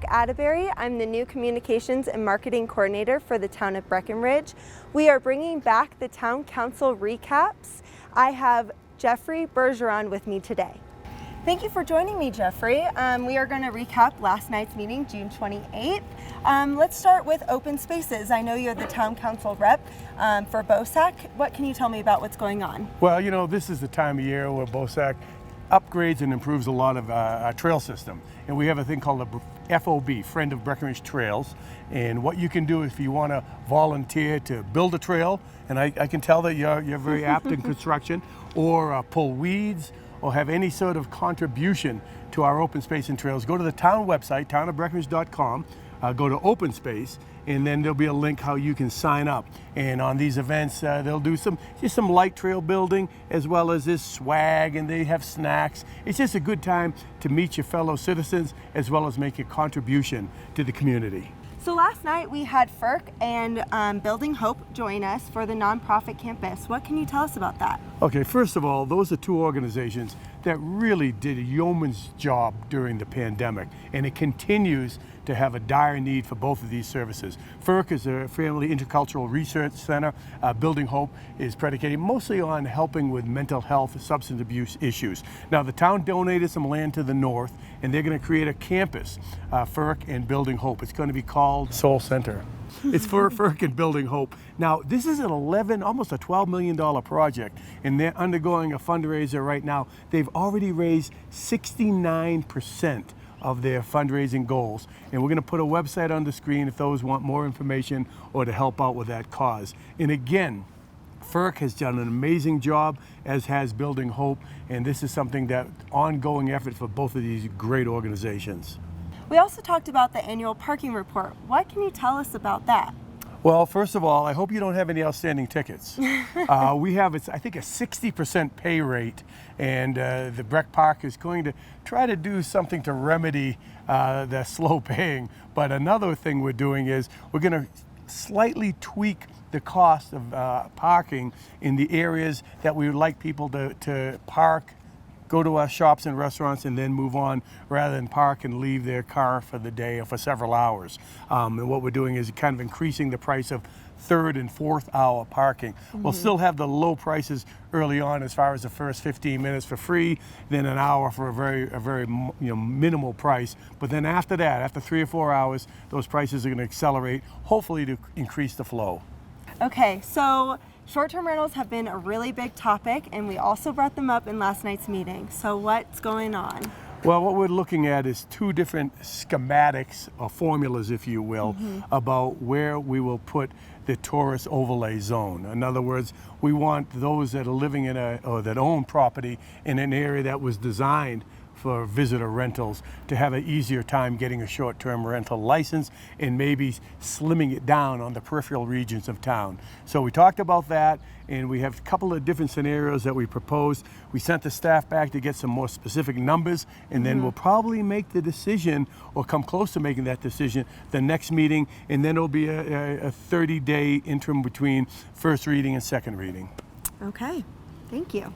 Attebery. I'm the new Communications and Marketing Coordinator for the town of Breckenridge. We are bringing back the Town Council recaps. I have Jeffrey Bergeron with me today. Thank you for joining me, Jeffrey. We are going to recap last night's meeting, June 28th. Let's start with open spaces. I know you're the Town Council rep for BOSAC. What can you tell me about what's going on? Well, you know, this is the time of year where BOSAC upgrades and improves a lot of our trail system. And we have a thing called the FOB, Friend of Breckenridge Trails. And what you can do if you want to volunteer to build a trail, and I can tell that you're very apt in construction, or pull weeds, or have any sort of contribution to our open space and trails, go to the town website, townofbreckenridge.com, go to open space, and then there'll be a link how you can sign up. And on these events, they'll do some light trail building, as well as this swag, and they have snacks. It's just a good time to meet your fellow citizens, as well as make a contribution to the community. So last night we had FERC and Building Hope join us for the nonprofit campus. What can you tell us about that? Okay, first of all, those are two organizations that really did a yeoman's job during the pandemic, and it continues to have a dire need for both of these services. FERC is a Family Intercultural Research Center. Building Hope is predicated mostly on helping with mental health, substance abuse issues. Now, the town donated some land to the north, and they're going to create a campus, FERC and Building Hope. It's going to be called Soul Center. It's for FERC and Building Hope. Now, this is an almost a $12 million project, and they're undergoing a fundraiser right now. They've already raised 69% of their fundraising goals. And we're going to put a website on the screen if those want more information or to help out with that cause. And again, FERC has done an amazing job, as has Building Hope, and this is something that ongoing effort for both of these great organizations. We also talked about the annual parking report. What can you tell us about that? Well, first of all, I hope you don't have any outstanding tickets. We have, I think, a 60% pay rate, and the Breck Park is going to try to do something to remedy the slow paying. But another thing we're doing is we're going to slightly tweak the cost of parking in the areas that we would like people to park, go to our shops and restaurants, and then move on, rather than park and leave their car for the day or for several hours. And what we're doing is kind of increasing the price of third and fourth hour parking. We'll still have the low prices early on, as far as the first 15 minutes for free, then an hour for a very minimal price. But then after that, after 3 or 4 hours, those prices are going to accelerate, hopefully to increase the flow. Okay, so short-term rentals have been a really big topic, and we also brought them up in last night's meeting. So what's going on? Well, what we're looking at is two different schematics, or formulas, if you will, about where we will put the tourist overlay zone. In other words, we want those that are living in or that own property in an area that was designed for visitor rentals to have an easier time getting a short-term rental license, and maybe slimming it down on the peripheral regions of town. So we talked about that, and we have a couple of different scenarios that we proposed. We sent the staff back to get some more specific numbers, and then we'll probably make the decision, or come close to making that decision, the next meeting, and then it'll be a 30-day interim between first reading and second reading. Okay, thank you.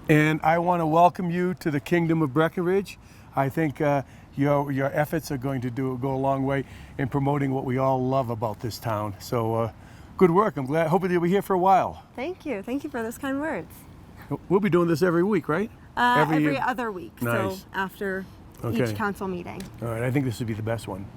And I want to welcome you to the Kingdom of Breckenridge. I think your efforts are going to go a long way in promoting what we all love about this town. So good work. I'm glad. Hopefully you'll be here for a while. Thank you. Thank you for those kind words. We'll be doing this every week, right? Every other week. Nice. So after Okay. each council meeting. All right. I think this would be the best one.